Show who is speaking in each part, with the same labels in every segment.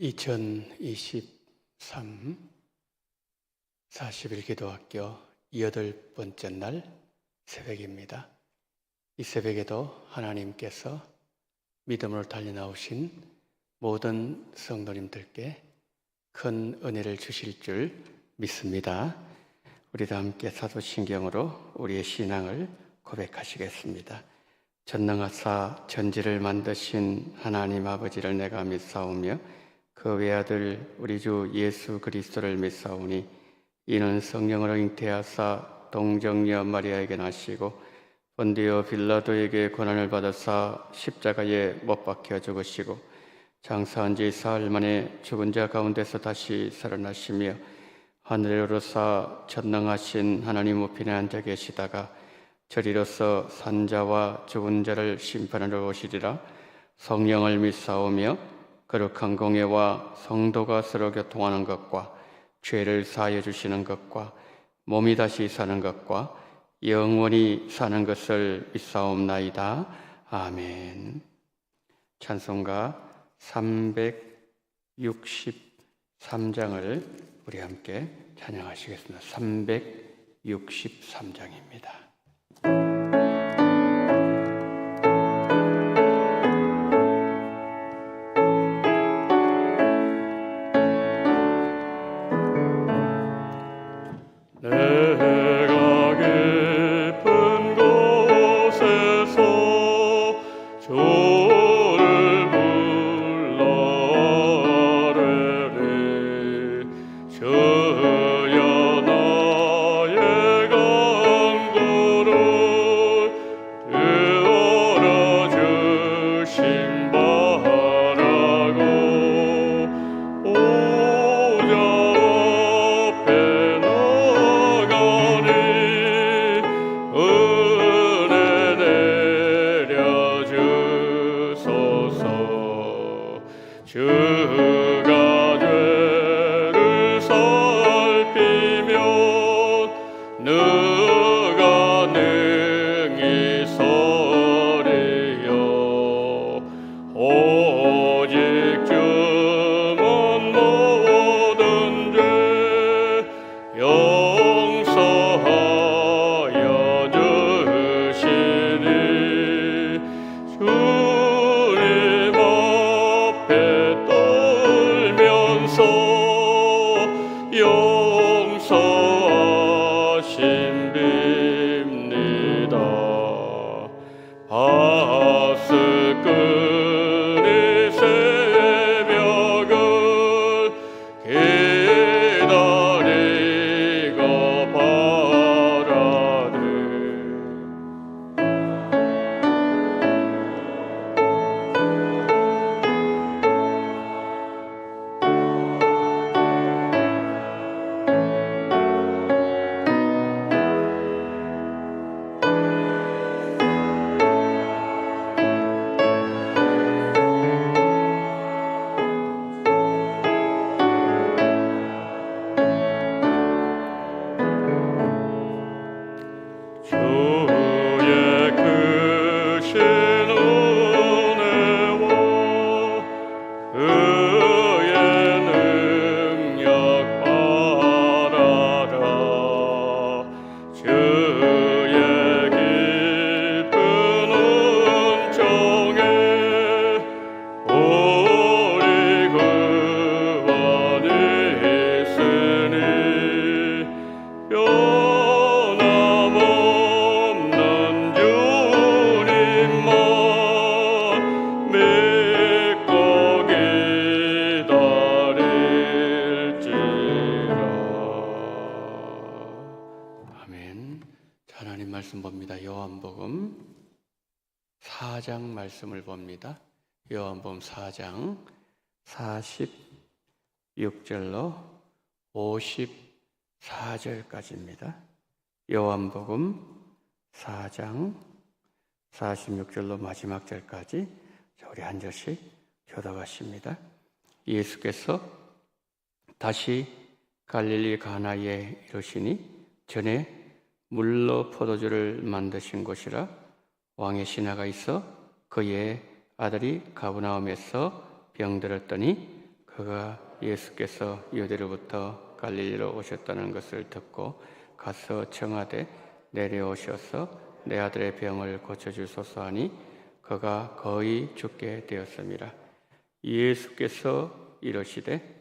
Speaker 1: 2023 40일 기도학교 8번째 날 새벽입니다. 이 새벽에도 하나님께서 믿음으로 달려 나오신 모든 성도님들께 큰 은혜를 주실 줄 믿습니다. 우리도 함께 사도신경으로 우리의 신앙을 고백하시겠습니다. 전능하사 천지를 만드신 하나님 아버지를 내가 믿사오며 그 외아들 우리 주 예수 그리스도를 믿사오니 이는 성령으로 잉태하사 동정녀 마리아에게 나시고 본디오 빌라도에게 고난을 받으사 십자가에 못 박혀 죽으시고 장사한 지 사흘 만에 죽은 자 가운데서 다시 살아나시며 하늘에 오르사 전능하신 하나님 우편에 앉아 계시다가 저리로서 산자와 죽은 자를 심판하러 오시리라. 성령을 믿사오며 거룩한 공예와 성도가 서로 교통하는 것과 죄를 사하여 주시는 것과 몸이 다시 사는 것과 영원히 사는 것을 믿사옵나이다. 아멘. 찬송가 363장을 우리 함께 찬양하시겠습니다. 363장입니다. 요한복음 4장 말씀을 봅니다. 요한복음 4장 46절로 54절까지입니다. 요한복음 4장 46절로 마지막 절까지 우리 한 절씩 교독하십니다. 예수께서 다시 갈릴리 가나에 이르시니 전에 물로 포도주를 만드신 곳이라 왕의 신하가 있어 그의 아들이 가버나움에서 병들었더니 그가 예수께서 유대로부터 갈릴리로 오셨다는 것을 듣고 가서 청하되 내려오셔서 내 아들의 병을 고쳐주소서 하니 그가 거의 죽게 되었습니다. 예수께서 이르시되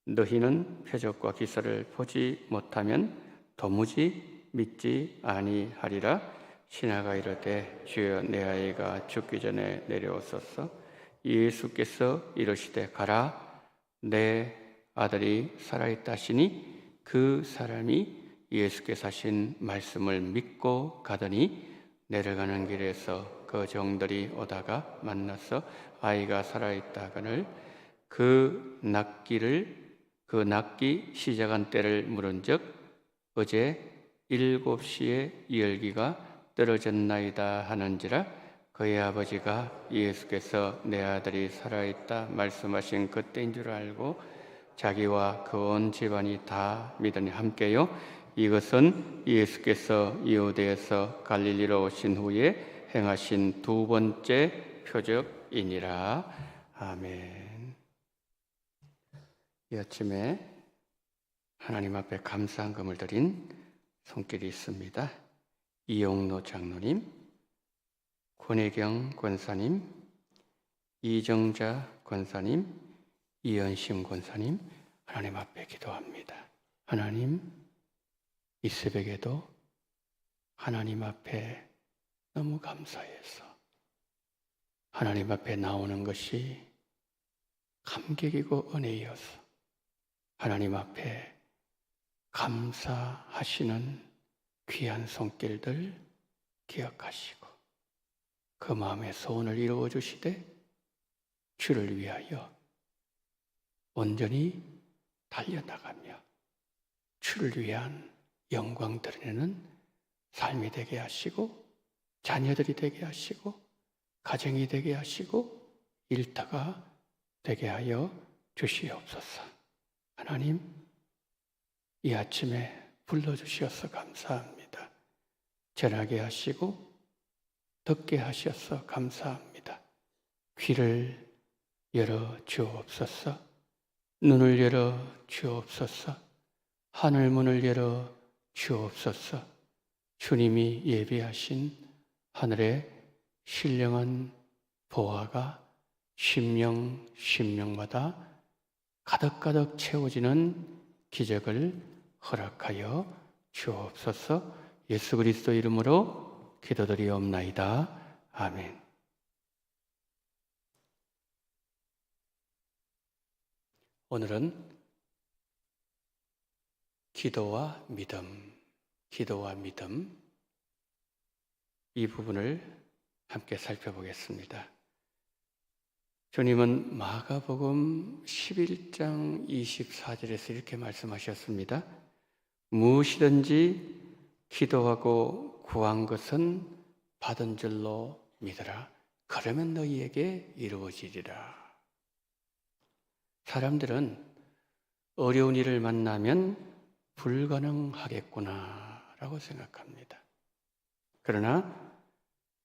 Speaker 1: 너희는 표적과 기사를 보지 못하면 도무지 믿지 아니하리라. 신하가 이르되 주여 내 아이가 죽기 전에 내려오소서. 예수께서 이르시되 가라 내 아들이 살아있다 하시니 그 사람이 예수께서 하신 말씀을 믿고 가더니 내려가는 길에서 그 종들이 오다가 만나서 아이가 살아있다 하거늘 그 낫기 시작한 때를 물은즉 어제 7시에 열기가 떨어졌나이다 하는지라. 그의 아버지가 예수께서 내 아들이 살아있다 말씀하신 그때인 줄 알고 자기와 그 온 집안이 다 믿으니 함께요. 이것은 예수께서 유대에서 갈릴리로 오신 후에 행하신 두 번째 표적이니라. 아멘. 이 아침에 하나님 앞에 감사한 금을 드린 손길이 있습니다. 이용로 장로님, 권혜경 권사님, 이정자 권사님, 이현심 권사님, 하나님 앞에 기도합니다. 하나님, 이 새벽에도 하나님 앞에 너무 감사해서 하나님 앞에 나오는 것이 감격이고 은혜여서 하나님 앞에 감사하시는 귀한 손길들 기억하시고 그 마음의 소원을 이루어 주시되 주를 위하여 온전히 달려나가며 주를 위한 영광 드러내는 삶이 되게 하시고 자녀들이 되게 하시고 가정이 되게 하시고 일터가 되게 하여 주시옵소서. 하나님, 이 아침에 불러주셔서 감사합니다. 전하게 하시고 듣게 하셔서 감사합니다. 귀를 열어 주옵소서. 눈을 열어 주옵소서. 하늘문을 열어 주옵소서. 주님이 예비하신 하늘의 신령한 보화가 심령마다 가득가득 채워지는 기적을 허락하여 주옵소서. 예수 그리스도 이름으로 기도드리옵나이다. 아멘. 오늘은 기도와 믿음 이 부분을 함께 살펴보겠습니다. 주님은 마가복음 11장 24절에서 이렇게 말씀하셨습니다. 무엇이든지 기도하고 구한 것은 받은 줄로 믿어라. 그러면 너희에게 이루어지리라. 사람들은 어려운 일을 만나면 불가능하겠구나 라고 생각합니다. 그러나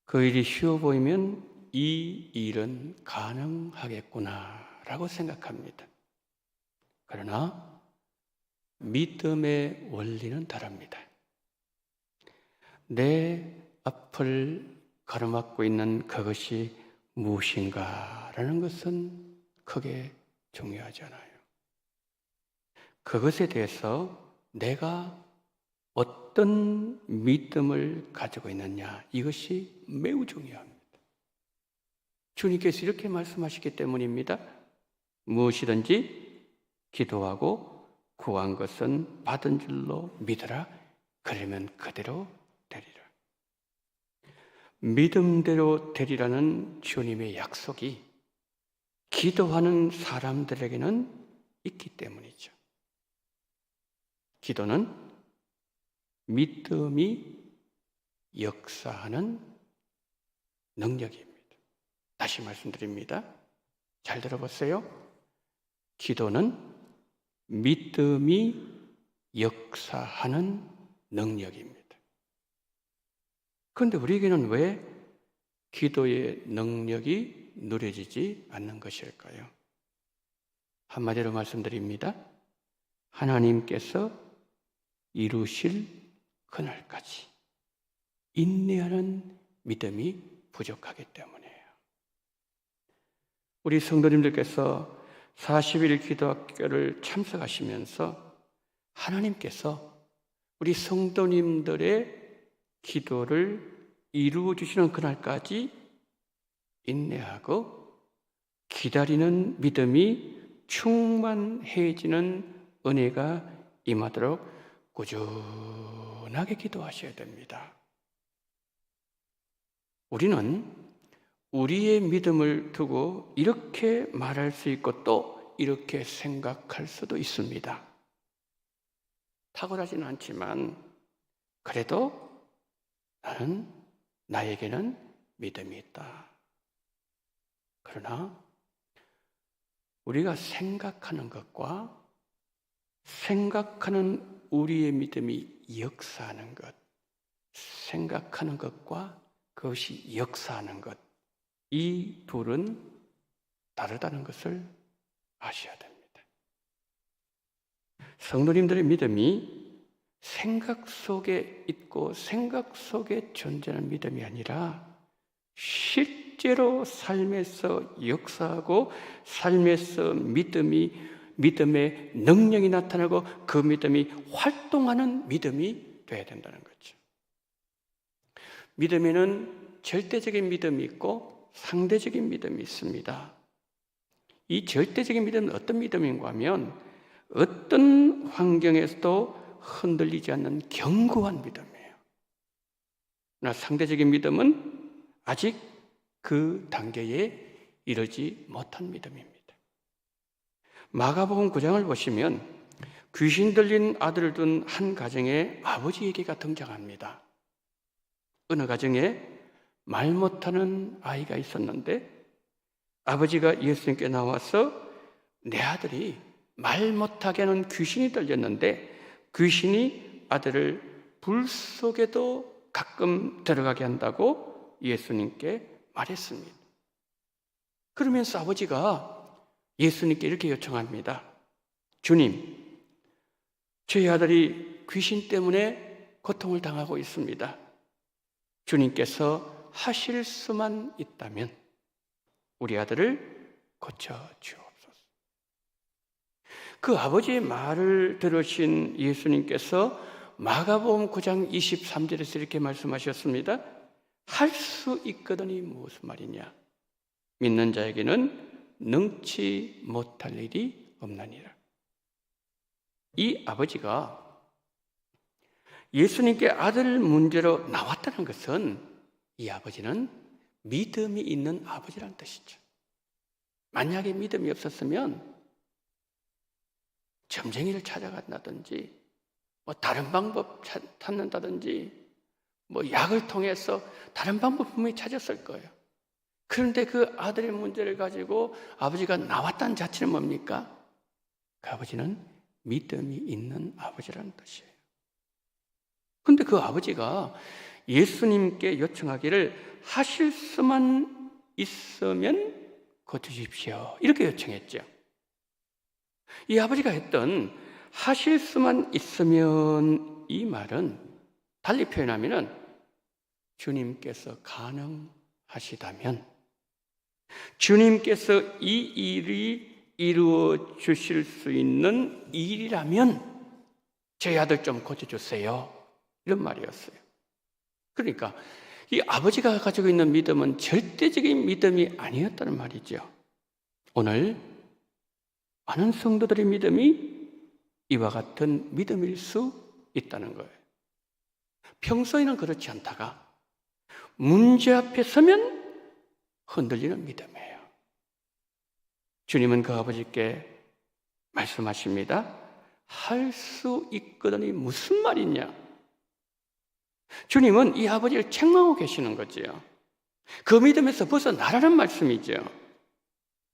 Speaker 1: 그 일이 쉬워 보이면 이 일은 가능하겠구나 라고 생각합니다. 그러나 믿음의 원리는 다릅니다. 내 앞을 가로막고 있는 그것이 무엇인가라는 것은 크게 중요하지 않아요. 그것에 대해서 내가 어떤 믿음을 가지고 있느냐, 이것이 매우 중요합니다. 주님께서 이렇게 말씀하시기 때문입니다. 무엇이든지 기도하고 구한 것은 받은 줄로 믿어라. 그러면 그대로 되리라. 믿음대로 되리라는 주님의 약속이 기도하는 사람들에게는 있기 때문이죠. 기도는 믿음이 역사하는 능력입니다. 다시 말씀드립니다. 잘 들어보세요. 기도는 믿음이 역사하는 능력입니다. 그런데 우리에게는 왜 기도의 능력이 누려지지 않는 것일까요? 한마디로 말씀드립니다. 하나님께서 이루실 그날까지 인내하는 믿음이 부족하기 때문이에요. 우리 성도님들께서 40일 기도학교를 참석하시면서 하나님께서 우리 성도님들의 기도를 이루어 주시는 그날까지 인내하고 기다리는 믿음이 충만해지는 은혜가 임하도록 꾸준하게 기도하셔야 됩니다. 우리는 우리의 믿음을 두고 이렇게 말할 수 있고 또 이렇게 생각할 수도 있습니다. 탁월하지는 않지만 그래도 나에게는 믿음이 있다. 그러나 우리가 생각하는 것과 생각하는 우리의 믿음이 역사하는 것, 생각하는 것과 그것이 역사하는 것, 이 둘은 다르다는 것을 아셔야 됩니다. 성도님들의 믿음이 생각 속에 있고 생각 속에 존재하는 믿음이 아니라 실제로 삶에서 역사하고 삶에서 믿음의 능력이 나타나고 그 믿음이 활동하는 믿음이 되어야 된다는 거죠. 믿음에는 절대적인 믿음이 있고 상대적인 믿음이 있습니다. 이 절대적인 믿음은 어떤 믿음인가 하면 어떤 환경에서도 흔들리지 않는 견고한 믿음이에요. 그러나 상대적인 믿음은 아직 그 단계에 이르지 못한 믿음입니다. 마가복음 9장을 보시면 귀신 들린 아들을 둔 한 가정의 아버지 얘기가 등장합니다. 어느 가정에 말 못하는 아이가 있었는데 아버지가 예수님께 나와서 내 아들이 말 못하게 하는 귀신이 들렸는데 귀신이 아들을 불 속에도 가끔 들어가게 한다고 예수님께 말했습니다. 그러면서 아버지가 예수님께 이렇게 요청합니다. 주님, 저희 아들이 귀신 때문에 고통을 당하고 있습니다. 주님께서 하실 수만 있다면 우리 아들을 고쳐주옵소서. 그 아버지의 말을 들으신 예수님께서 마가복음 9장 23절에서 이렇게 말씀하셨습니다. 할 수 있거든이 무슨 말이냐? 믿는 자에게는 능치 못할 일이 없나니라. 이 아버지가 예수님께 아들 문제로 나왔다는 것은 이 아버지는 믿음이 있는 아버지라는 뜻이죠. 만약에 믿음이 없었으면 점쟁이를 찾아간다든지 다른 방법 찾는다든지 약을 통해서 다른 방법 분명히 찾았을 거예요. 그런데 그 아들의 문제를 가지고 아버지가 나왔다는 자체는 뭡니까? 그 아버지는 믿음이 있는 아버지라는 뜻이에요. 그런데 그 아버지가 예수님께 요청하기를 하실 수만 있으면 고쳐주십시오. 이렇게 요청했죠. 이 아버지가 했던 하실 수만 있으면 이 말은 달리 표현하면 주님께서 가능하시다면 주님께서 이 일이 이루어 주실 수 있는 일이라면 저희 아들 좀 고쳐주세요. 이런 말이었어요. 그러니까 이 아버지가 가지고 있는 믿음은 절대적인 믿음이 아니었다는 말이죠. 오늘 많은 성도들의 믿음이 이와 같은 믿음일 수 있다는 거예요. 평소에는 그렇지 않다가 문제 앞에 서면 흔들리는 믿음이에요. 주님은 그 아버지께 말씀하십니다. 할 수 있거든이 무슨 말이냐? 주님은 이 아버지를 책망하고 계시는 거지요. 그 믿음에서 벗어나라는 말씀이죠.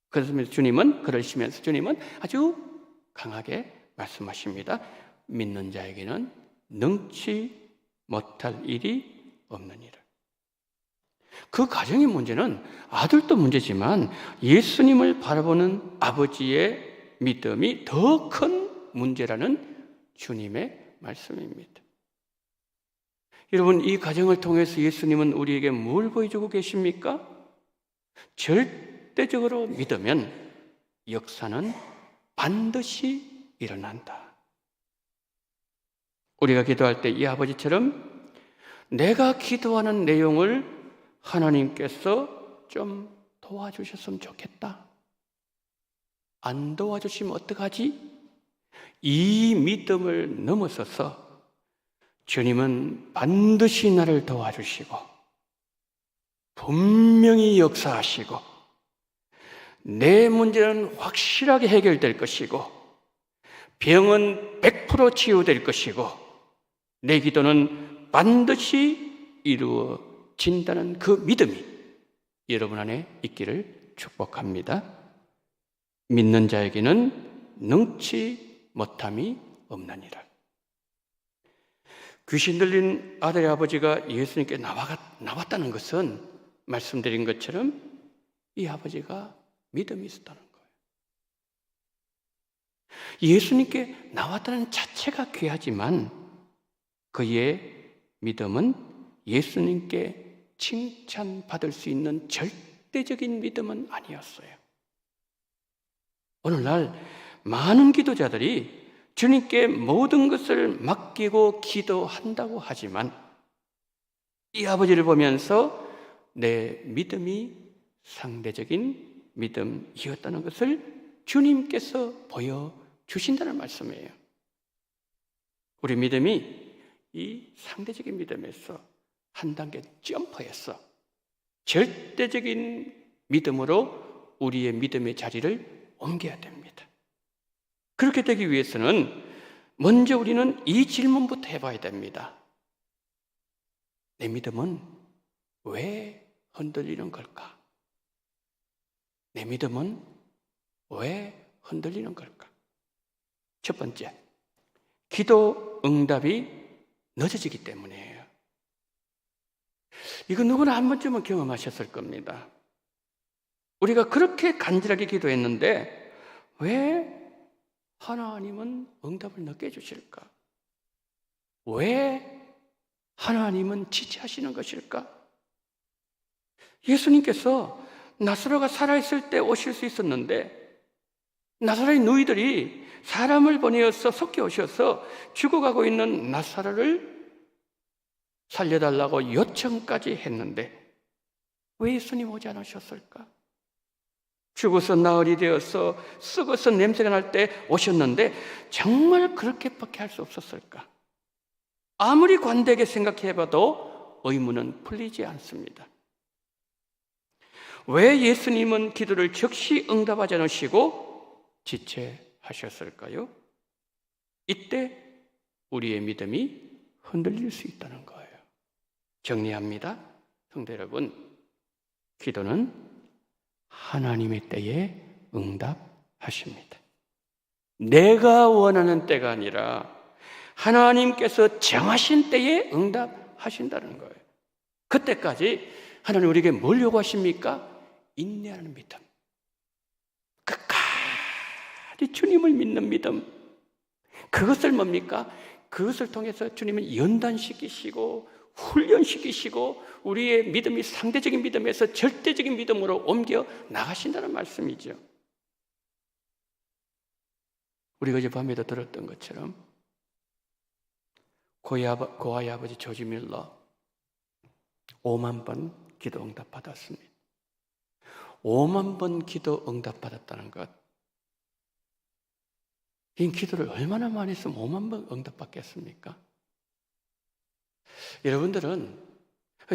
Speaker 1: 그래서 그러시면서 주님은 아주 강하게 말씀하십니다. 믿는 자에게는 능치 못할 일이 없느니라. 그 가정의 문제는 아들도 문제지만 예수님을 바라보는 아버지의 믿음이 더 큰 문제라는 주님의 말씀입니다. 여러분, 이 과정을 통해서 예수님은 우리에게 뭘 보여주고 계십니까? 절대적으로 믿으면 역사는 반드시 일어난다. 우리가 기도할 때 이 아버지처럼 내가 기도하는 내용을 하나님께서 좀 도와주셨으면 좋겠다. 안 도와주시면 어떡하지? 이 믿음을 넘어서서 주님은 반드시 나를 도와주시고 분명히 역사하시고 내 문제는 확실하게 해결될 것이고 병은 100% 치유될 것이고 내 기도는 반드시 이루어진다는 그 믿음이 여러분 안에 있기를 축복합니다. 믿는 자에게는 능치 못함이 없나니라. 귀신 들린 아들의 아버지가 예수님께 나왔다는 것은 말씀드린 것처럼 이 아버지가 믿음이 있었다는 거예요. 예수님께 나왔다는 자체가 귀하지만 그의 믿음은 예수님께 칭찬받을 수 있는 절대적인 믿음은 아니었어요. 오늘날 많은 기도자들이 주님께 모든 것을 맡기고 기도한다고 하지만 이 아버지를 보면서 내 믿음이 상대적인 믿음이었다는 것을 주님께서 보여주신다는 말씀이에요. 우리 믿음이 이 상대적인 믿음에서 한 단계 점프해서 절대적인 믿음으로 우리의 믿음의 자리를 옮겨야 됩니다. 그렇게 되기 위해서는 먼저 우리는 이 질문부터 해봐야 됩니다. 내 믿음은 왜 흔들리는 걸까? 내 믿음은 왜 흔들리는 걸까? 첫 번째, 기도 응답이 늦어지기 때문이에요. 이거 누구나 한 번쯤은 경험하셨을 겁니다. 우리가 그렇게 간절하게 기도했는데 왜 하나님은 응답을 늦게 해주실까? 왜 하나님은 지체하시는 것일까? 예수님께서 나사로가 살아있을 때 오실 수 있었는데 나사로의 누이들이 사람을 보내어서 속여 오셔서 죽어가고 있는 나사로를 살려달라고 요청까지 했는데 왜 예수님 오지 않으셨을까? 죽어서 나흘이 되어서 썩어서 냄새가 날 때 오셨는데 정말 그렇게밖에 할 수 없었을까? 아무리 관대하게 생각해봐도 의문은 풀리지 않습니다. 왜 예수님은 기도를 즉시 응답하지 않으시고 지체하셨을까요? 이때 우리의 믿음이 흔들릴 수 있다는 거예요. 정리합니다. 성도 여러분, 기도는 하나님의 때에 응답하십니다. 내가 원하는 때가 아니라 하나님께서 정하신 때에 응답하신다는 거예요. 그때까지 하나님 우리에게 뭘 요구하십니까? 인내하는 믿음, 끝까지 주님을 믿는 믿음. 그것을 뭡니까? 그것을 통해서 주님은 연단시키시고 훈련시키시고 우리의 믿음이 상대적인 믿음에서 절대적인 믿음으로 옮겨 나가신다는 말씀이죠. 우리가 어젯밤에도 들었던 것처럼 고아의 아버지 조지 밀러 5만 번 기도 응답 받았습니다. 5만 번 기도 응답 받았다는 것, 이 기도를 얼마나 많이 했으면 5만 번 응답 받겠습니까? 여러분들은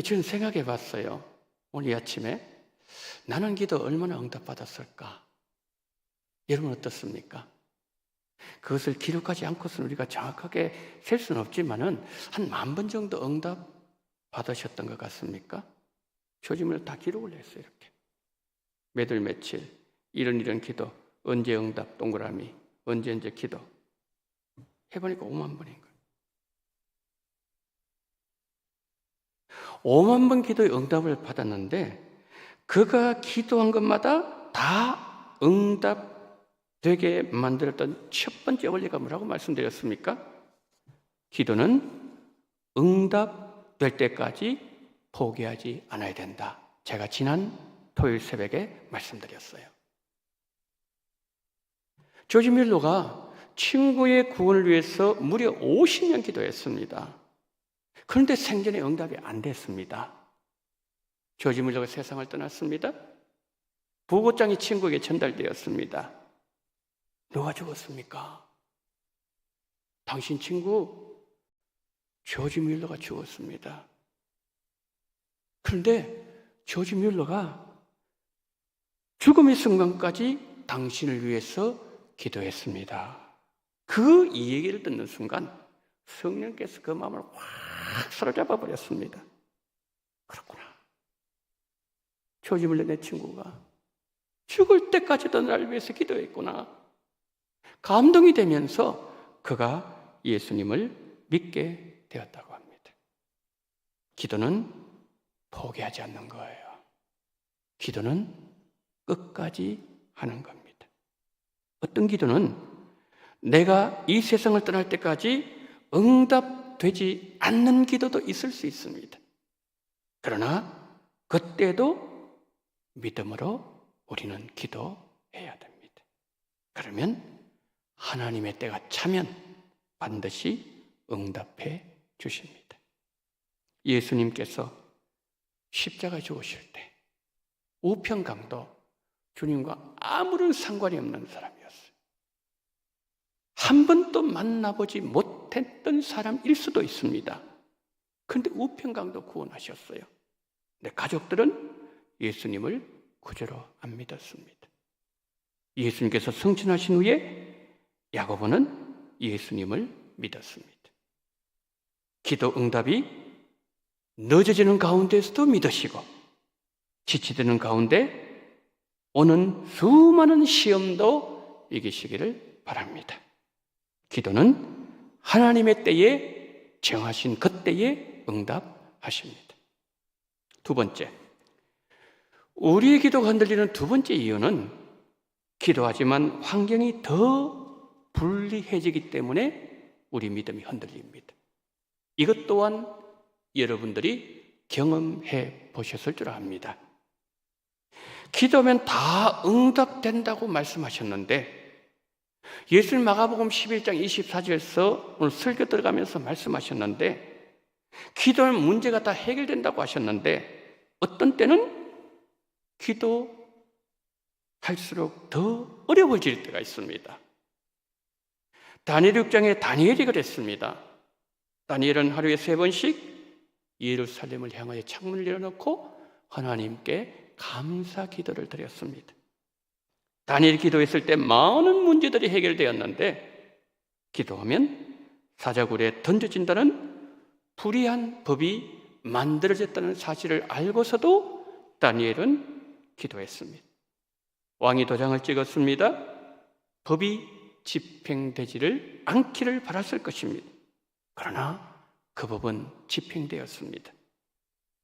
Speaker 1: 저는 생각해 봤어요. 오늘 아침에 나는 기도 얼마나 응답 받았을까? 여러분 어떻습니까? 그것을 기록하지 않고서는 우리가 정확하게 셀 수는 없지만은 한 10,000번 정도 응답 받으셨던 것 같습니까? 조짐을 다 기록을 했어요. 이렇게 매달 며칠 이런 기도, 언제 응답 동그라미, 언제 기도 해보니까 5만 번인 거예요. 5만 번 기도의 응답을 받았는데 그가 기도한 것마다 다 응답 되게 만들었던 첫 번째 원리가 뭐라고 말씀드렸습니까? 기도는 응답될 때까지 포기하지 않아야 된다. 제가 지난 토요일 새벽에 말씀드렸어요. 조지 뮬러가 친구의 구원을 위해서 무려 50년 기도했습니다. 그런데 생전에 응답이 안 됐습니다. 조지 뮬러가 세상을 떠났습니다. 부고장이 친구에게 전달되었습니다. 누가 죽었습니까? 당신 친구 조지 뮬러가 죽었습니다. 그런데 조지 뮬러가 죽음의 순간까지 당신을 위해서 기도했습니다. 그 이 얘기를 듣는 순간 성령께서 그 마음을 확 사로잡아 버렸습니다. 그렇구나. 조지 뮬러 내 친구가 죽을 때까지도 나를 위해서 기도했구나. 감동이 되면서 그가 예수님을 믿게 되었다고 합니다. 기도는 포기하지 않는 거예요. 기도는 끝까지 하는 겁니다. 어떤 기도는 내가 이 세상을 떠날 때까지 응답되지 않는 기도도 있을 수 있습니다. 그러나 그때도 믿음으로 우리는 기도해야 됩니다. 그러면 하나님의 때가 차면 반드시 응답해 주십니다. 예수님께서 십자가에 죽으실 때 우편강도 주님과 아무런 상관이 없는 사람이었어요. 한 번도 만나보지 못했던 사람일 수도 있습니다. 그런데 우편강도 구원하셨어요. 근데 가족들은 예수님을 구주로 안 믿었습니다. 예수님께서 승천하신 후에 야고보는 예수님을 믿었습니다. 기도 응답이 늦어지는 가운데서도 믿으시고 지치드는 가운데 오는 수많은 시험도 이기시기를 바랍니다. 기도는 하나님의 때에 정하신 그때에 응답하십니다. 두 번째, 우리의 기도가 흔들리는 두 번째 이유는 기도하지만 환경이 더 불리해지기 때문에 우리 믿음이 흔들립니다. 이것 또한 여러분들이 경험해 보셨을 줄 압니다. 기도하면 다 응답된다고 말씀하셨는데 예수님 마가복음 11장 24절에서 오늘 설교 들어가면서 말씀하셨는데 기도하면 문제가 다 해결된다고 하셨는데 어떤 때는 기도할수록 더 어려워질 때가 있습니다. 다니엘 6장에 다니엘이 그랬습니다. 다니엘은 하루에 3번씩 예루살렘을 향하여 창문을 열어놓고 하나님께 감사 기도를 드렸습니다. 다니엘이 기도했을 때 많은 문제들이 해결되었는데 기도하면 사자굴에 던져진다는 불의한 법이 만들어졌다는 사실을 알고서도 다니엘은 기도했습니다. 왕이 도장을 찍었습니다. 법이 집행되지를 않기를 바랐을 것입니다. 그러나 그 법은 집행되었습니다.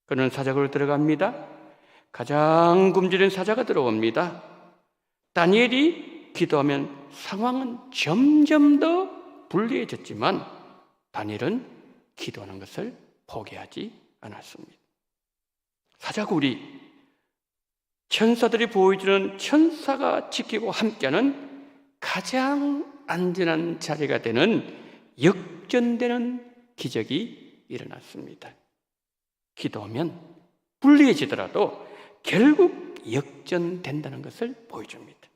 Speaker 1: 그는 사자굴로 들어갑니다. 가장 굶주린 사자가 들어옵니다. 다니엘이 기도하면 상황은 점점 더 불리해졌지만 다니엘은 기도하는 것을 포기하지 않았습니다. 사자굴이 천사들이 보여주는 천사가 지키고 함께하는 가장 안전한 자리가 되는 역전되는 기적이 일어났습니다. 기도하면 불리해지더라도 결국 역전된다는 것을 보여줍니다.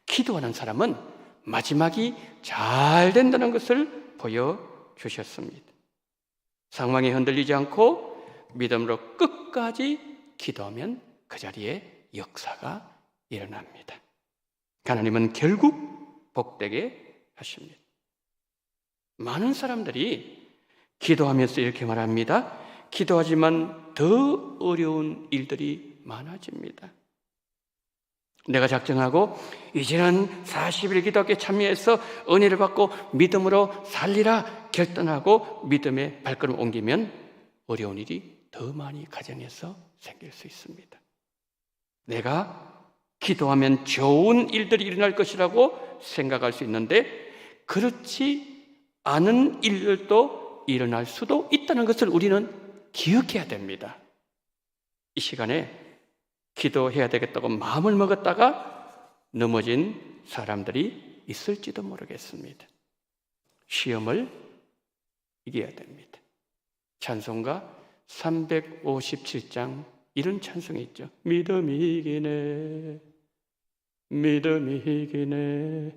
Speaker 1: 기도하는 사람은 마지막이 잘 된다는 것을 보여주셨습니다. 상황에 흔들리지 않고 믿음으로 끝까지 기도하면 그 자리에 역사가 일어납니다. 하나님은 결국 복되게 하십니다. 많은 사람들이 기도하면서 이렇게 말합니다. 기도하지만 더 어려운 일들이 많아집니다. 내가 작정하고 이제는 40일 기도에 참여해서 은혜를 받고 믿음으로 살리라 결단하고 믿음의 발걸음을 옮기면 어려운 일이 더 많이 가정에서 생길 수 있습니다. 내가 기도하면 좋은 일들이 일어날 것이라고 생각할 수 있는데 그렇지 않은 일들도 일어날 수도 있다는 것을 우리는 기억해야 됩니다. 이 시간에 기도해야 되겠다고 마음을 먹었다가 넘어진 사람들이 있을지도 모르겠습니다. 시험을 이겨야 됩니다. 찬송가 357장 이런 찬송이 있죠. 믿음이 이기네, 믿음이 이기네,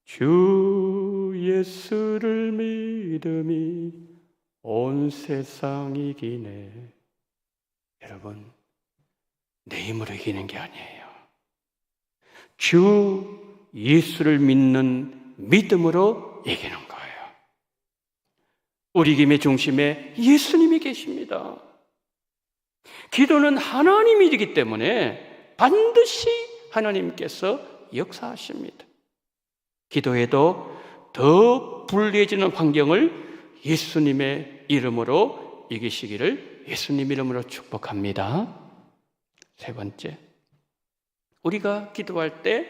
Speaker 1: 주 예수를 믿음이 온 세상 이기네. 여러분, 내 힘으로 이기는 게 아니에요. 주 예수를 믿는 믿음으로 이기는 거예요. 우리 힘의 중심에 예수님이 계십니다. 기도는 하나님의 일이기 때문에 반드시 하나님께서 역사하십니다. 기도해도 더 불리해지는 환경을 예수님의 이름으로 이기시기를 예수님 이름으로 축복합니다. 세 번째, 우리가 기도할 때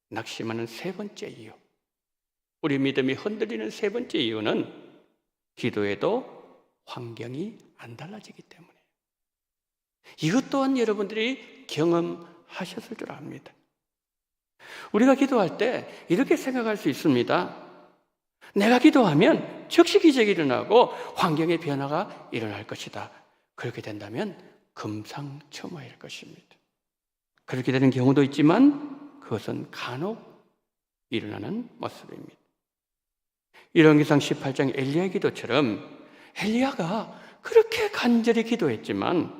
Speaker 1: 낙심하는 세 번째 이유, 우리 믿음이 흔들리는 세 번째 이유는 기도해도 환경이 안 달라지기 때문에. 이것 또한 여러분들이 경험하셨을 줄 압니다. 우리가 기도할 때 이렇게 생각할 수 있습니다. 내가 기도하면 즉시 기적이 일어나고 환경의 변화가 일어날 것이다. 그렇게 된다면 금상첨화일 것입니다. 그렇게 되는 경우도 있지만 그것은 간혹 일어나는 모습입니다. 열왕기상 18장 엘리야의 기도처럼 엘리야가 그렇게 간절히 기도했지만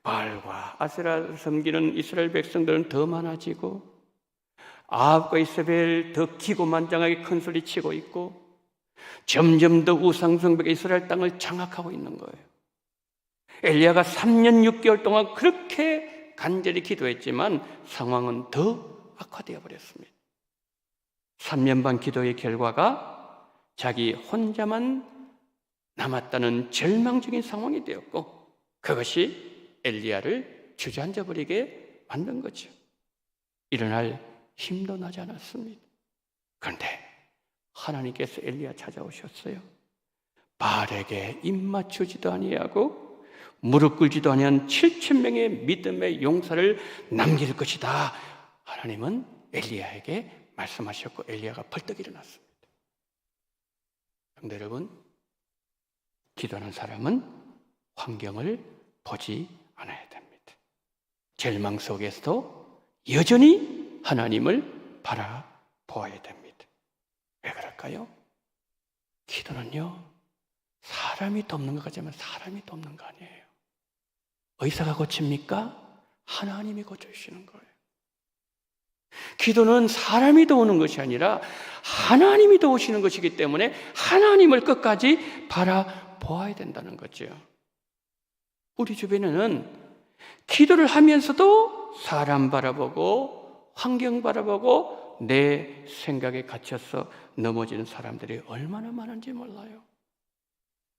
Speaker 1: 바알과 아세라를 섬기는 이스라엘 백성들은 더 많아지고 아합과 이세벨 더 기고만장하게 큰 소리치고 있고 점점 더 우상숭배가 이스라엘 땅을 장악하고 있는 거예요. 엘리야가 3년 6개월 동안 그렇게 간절히 기도했지만 상황은 더 악화되어 버렸습니다. 3년 반 기도의 결과가 자기 혼자만 남았다는 절망적인 상황이 되었고 그것이 엘리야를 주저앉아 버리게 만든 거죠. 일어날 힘도 나지 않았습니다. 그런데 하나님께서 엘리야 찾아오셨어요. 바알에게 입 맞추지도 아니하고 무릎 꿇지도 아니한 7,000명의 믿음의 용사를 남길 것이다. 하나님은 엘리야에게 말씀하셨고 엘리야가 벌떡 일어났습니다. 그런데 여러분, 기도하는 사람은 환경을 보지 않아야 됩니다. 절망 속에서도 여전히 하나님을 바라보아야 됩니다. 왜 그럴까요? 기도는요, 사람이 돕는 것 같지만 사람이 돕는 거 아니에요. 의사가 고칩니까? 하나님이 고쳐주시는 거예요. 기도는 사람이 도우는 것이 아니라 하나님이 도우시는 것이기 때문에 하나님을 끝까지 바라보아야 된다는 거죠. 우리 주변에는 기도를 하면서도 사람 바라보고 환경 바라보고 내 생각에 갇혀서 넘어지는 사람들이 얼마나 많은지 몰라요.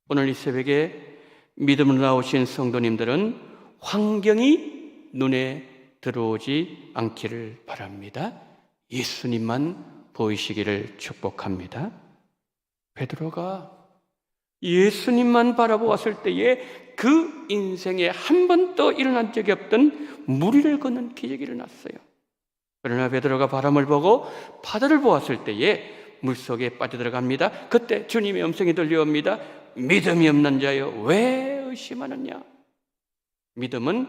Speaker 1: 오늘 이 새벽에 믿음으로 나오신 성도님들은 환경이 눈에 들어오지 않기를 바랍니다. 예수님만 보이시기를 축복합니다. 베드로가 예수님만 바라보았을 때에 그 인생에 한 번도 일어난 적이 없던 무리를 걷는 기적이 일어났어요. 그러나 베드로가 바람을 보고 바다를 보았을 때에 물속에 빠져들어갑니다. 그때 주님의 음성이 들려옵니다. 믿음이 없는 자여 왜 의심하느냐? 믿음은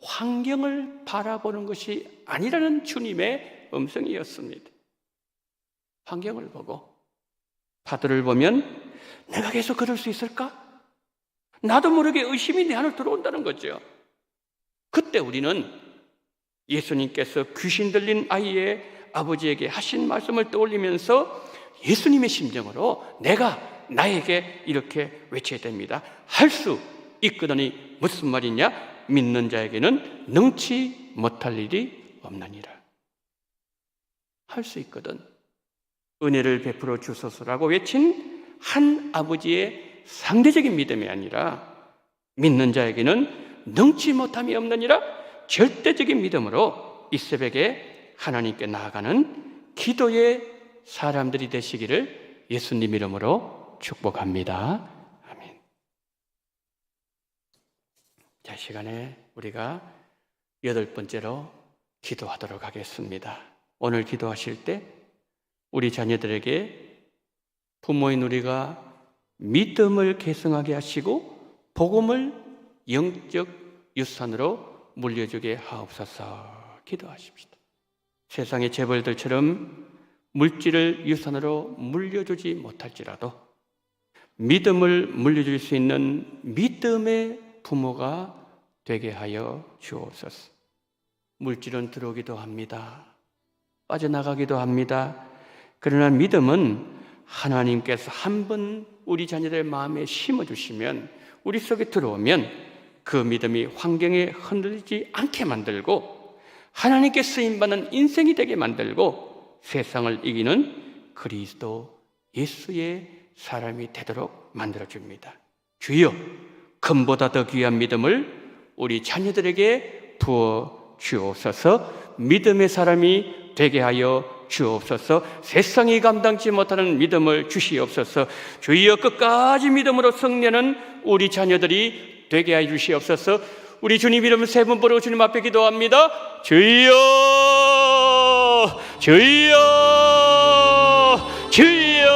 Speaker 1: 환경을 바라보는 것이 아니라는 주님의 음성이었습니다. 환경을 보고 바다를 보면 내가 계속 걸을 수 있을까? 나도 모르게 의심이 내 안으로 들어온다는 거죠. 그때 우리는 예수님께서 귀신 들린 아이의 아버지에게 하신 말씀을 떠올리면서 예수님의 심정으로 나에게 이렇게 외쳐야 됩니다. 할 수 있거든이 무슨 말이냐? 믿는 자에게는 능치 못할 일이 없느니라. 할 수 있거든. 은혜를 베풀어 주소서라고 외친 한 아버지의 상대적인 믿음이 아니라 믿는 자에게는 능치 못함이 없느니라 절대적인 믿음으로 이 새벽에 하나님께 나아가는 기도의 사람들이 되시기를 예수님 이름으로 축복합니다. 아멘. 자, 시간에 우리가 8번째로 기도하도록 하겠습니다. 오늘 기도하실 때 우리 자녀들에게 부모인 우리가 믿음을 계승하게 하시고 복음을 영적 유산으로 물려주게 하옵소서. 기도하십시다. 세상의 재벌들처럼 물질을 유산으로 물려주지 못할지라도 믿음을 물려줄 수 있는 믿음의 부모가 되게 하여 주옵소서. 물질은 들어오기도 합니다. 빠져나가기도 합니다. 그러나 믿음은 하나님께서 한번 우리 자녀들 마음에 심어주시면, 우리 속에 들어오면 그 믿음이 환경에 흔들리지 않게 만들고 하나님께 쓰임받는 인생이 되게 만들고 세상을 이기는 그리스도 예수의 사람이 되도록 만들어줍니다. 주여, 금보다 더 귀한 믿음을 우리 자녀들에게 부어 주옵소서. 믿음의 사람이 되게 하여 주옵소서. 세상이 감당치 못하는 믿음을 주시옵소서. 주여, 끝까지 믿음으로 승리하는 우리 자녀들이 되게 하여 주시옵소서. 우리 주님 이름 세 번 부르고 주님 앞에 기도합니다. 주여, 주여, 주여.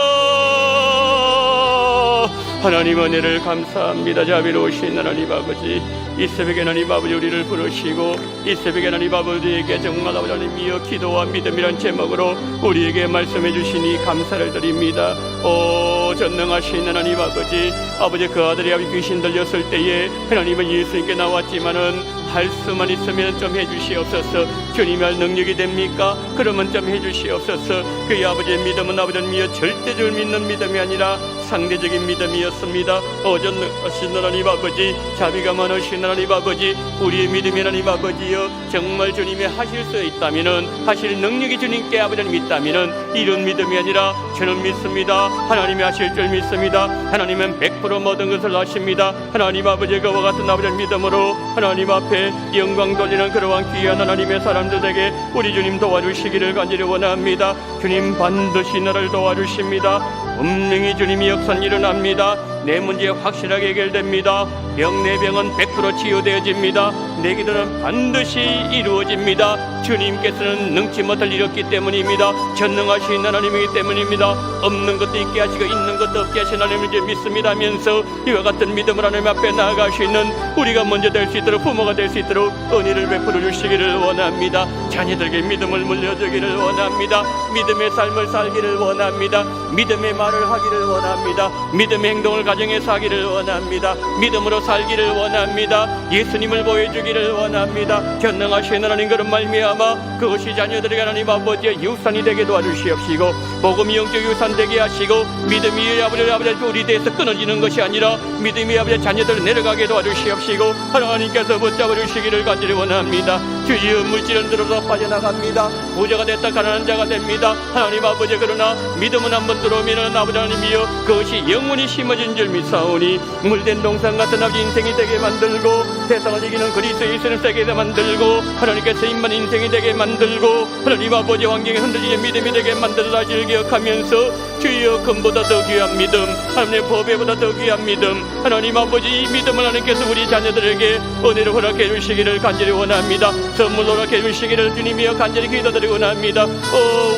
Speaker 1: 하나님 은혜를 감사합니다. 자비로우신 하나님 아버지, 이 새벽에 하나님 아버지 우리를 부르시고 이 새벽에 하나님 아버지에게 정말 아버지 하나님이여 기도와 믿음이란 제목으로 우리에게 말씀해 주시니 감사를 드립니다. 오 전능하신 하나님 아버지, 아버지 그 아들이 아버지 귀신 들렸을 때에 하나님은 예수님께 나왔지만은 할 수만 있으면 좀 해주시옵소서. 주님이 할 능력이 됩니까? 그러면 좀 해주시옵소서. 그의 아버지의 믿음은 아버지 하나님이여 절대적으로 믿는 믿음이 아니라 상대적인 믿음이었습니다. 전능하신 하나님 아버지, 자비가 많으신 하나님 아버지, 우리의 믿음이 하나님 아버지여 정말 주님이 하실 수 있다면은, 하실 능력이 주님께 아버지 하나님 있다면은 이런 믿음이 아니라 저는 믿습니다. 하나님이 하실 줄 믿습니다. 하나님은 100% 모든 것을 아십니다. 하나님 아버지 그와 같은 아버지 믿음으로 하나님 앞에 영광 돌리는 그러한 귀한 하나님의 사람들에게 우리 주님 도와주시기를 간절히 원합니다. 주님 반드시 나를 도와주십니다. 분명히 주님이 역사는 일어납니다. 내 문제 확실하게 해결됩니다. 내 병은 100% 치유되어집니다. 내 기도는 반드시 이루어집니다. 주님께서는 능치 못할 일이었기 때문입니다. 전능하신 하나님이기 때문입니다. 없는 것도 있게 하시고 있는 것도 없게 하신 하나님을 믿습니다면서 이와 같은 믿음을 하나님 앞에 나아갈 수 있는 우리가 먼저 될 수 있도록, 부모가 될 수 있도록 은혜를 베풀어 주시기를 원합니다. 자녀들에게 믿음을 물려주기를 원합니다. 믿음의 삶을 살기를 원합니다. 믿음의 말을 하기를 원합니다. 믿음의 행동을 가정에서 하기를 원합니다. 믿음으로 살기를 원합니다. 예수님을 보여주기를 원합니다. 전능하신 하나님 그런 말미암아 그것이 자녀들에게 하나님 아버지의 유산이 되게 도와주시옵시고 복음이 영적 유산 되게 하시고 믿음이 아버지 우리 대해서 끊어지는 것이 아니라 믿음이 아버지 자녀들 내려가게 도와주시옵시고 하나님께서 붙잡아 주시기를 간절히 원합니다. 주여 물질은 들어서 빠져나갑니다. 부자가 됐다 가난한 자가 됩니다. 하나님 아버지 그러나 믿음은 한번 들어오면 아버지 하나님이여 그것이 영원히 심어진 줄 믿사오니 물된 동산 같은 아버지 인생이 되게 만들고 세상을 이기는 그리스도 예수를 되게 만들고 하나님께 쓰임만 인생이 되게 만들고 하나님 아버지 환경에 흔들리는 믿음이 되게 만들어 하시를 기억하면서 주여 금보다 더 귀한 믿음, 하나님의 법에보다 더 귀한 믿음, 하나님 아버지 이 믿음을 하나님께서 우리 자녀들에게 은혜를 허락해 주시기를 간절히 원합니다. 선물로 허락해 주시기를 주님이여 간절히 기도드리고 원합니다.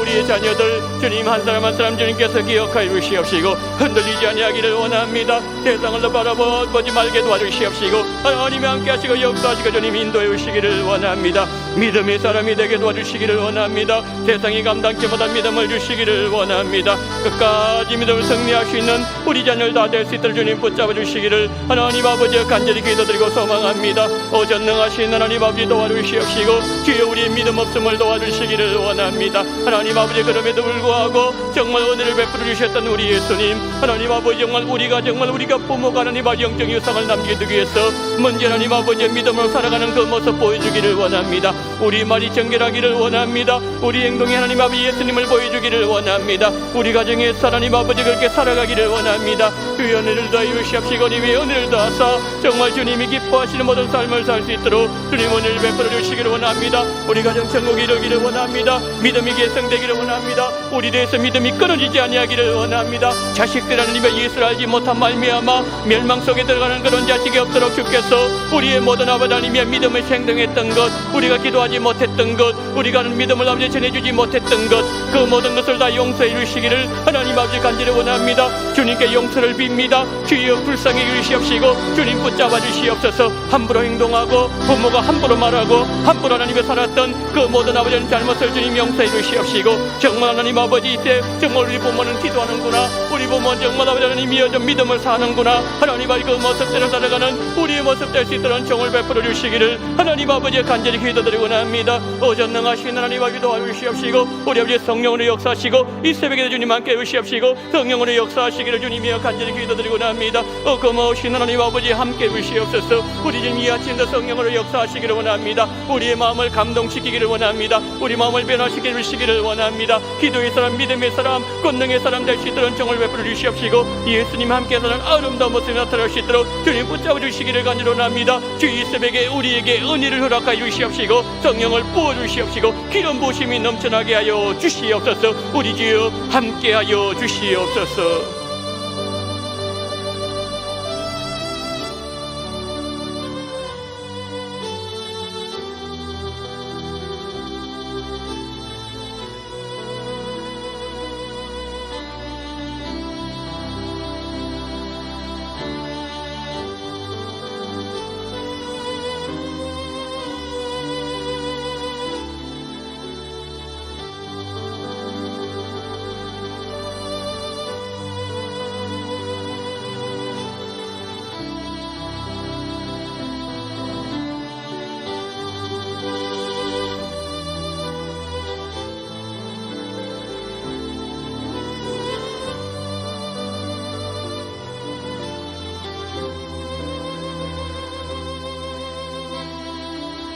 Speaker 1: 우리의 자녀들 주님 한 사람 한 사람 주님께서 기억하여 주시옵시고 흔들리지 아니하기를 원합니다. 세상을 바라보지 말게 도와주시옵시고 하나님이 함께 하시고 역사하시고 주님 인도해 주시기를 원합니다. 믿음의 사람이 되게 도와주시기를 원합니다. 세상이 감당치 못한 믿음을 주시기를 원합니다. 끝까지 믿음을 승리할 수 있는 우리 자녀를 다 될 수 있도록 주님 붙잡아 주시기를 하나님 아버지 간절히 기도드리고 소망합니다. 전능하신 하나님 아버지 도와주시옵시고 주여 우리의 믿음 없음을 도와주시기를 원합니다. 하나님 아버지 그럼에도 불구하고 정말 은혜를 베풀어 주셨던 우리 예수님, 하나님 아버지 정말 우리가 부모가 하나님 아버지 영적 유산을 남기기 위해서 먼저 하나님 아버지의 믿음으로 살아가는 그 모습 보여주기를 원합니다. 우리 말이 정결하기를 원합니다. 우리 행동이 하나님 아버지 예수님을 보여주기를 원합니다. 우리 가정에서 하나님 아버지 그렇게 살아가기를 원합니다. 그 은혜를 더하여 주시옵시고 주님의 은혜를 더하사 정말 주님이 기뻐하시는 모든 삶을 살 수 있도록 주님 은혜를 베풀어 주시기를 원합니다. 우리 가정 천국이 이루기를 원합니다. 믿음이 계승되기를 원합니다. 우리 대해서 믿음이 끊어지지 아니하기를 원합니다. 자식들 하나님의 예수를 알지 못한 말미암아 멸망 속에 들어가는 그런 자식이 없도록 주께서 우리의 모든 아버지 하나님의 믿음을 생동했던 것, 우리가 기도하지 못했던 것, 우리가 하는 믿음을 아버지 전해주지 못했던 것, 그 모든 것을 다 용서해 주시기를 하나님 아버지 간절히 원합니다. 주님께 용서를 빕니다. 주여 불쌍히 여기시옵시고 주님 붙잡아 주시옵소서. 함부로 행동하고 부모가 함부로 말하고 함부로 하나님의 살았던 그 모든 아버지의 잘못을 주님 용서해 주시옵시고 정말 하나님 아버지 이제 정말 우리 부모는 기도하는구나, 우리 부모는 정말 아버지 하나님 이어져 믿음을 사는구나, 하나님 아버지 그 모습대로 살아가는 우리의 모습 될 수 있도록 정을 베풀어 주시기를 하나님 아버지의 간절히 기도드리고 납니다. 오전능하신 하나님 아버지 도와주시옵시고 우리 아버지 성령으로 역사하시고 이 새벽에 주님 함께 해주시옵시고 성령으로 역사하시기를 주님이여 간절히 기도드리고 납니다. 고마우신 하나님 아버지 함께 해주시옵소서. 우리 주님 이 아침도 성령으로 역사하시기를 원합니다. 우리의 마음을 감동시키기를 원합니다. 우리 마음을 변화시켜 주시기를 원합니다. 기도의 사람, 믿음의 사람, 권능의 사람 될 수 있도록 정을 베풀어 주시옵시고 예수님 함께 사는 아름다운 모습이 나타날 수 있도록 주님 붙잡아 주시기를 간절히 원합니다. 주 이 새벽에 우리에게 은혜를 허락하여 주시옵시고 성령을 부어 주시옵시고 기름 부으심이 넘쳐나게 하여 주시옵소서. 우리 주여 함께하여 주시옵소서.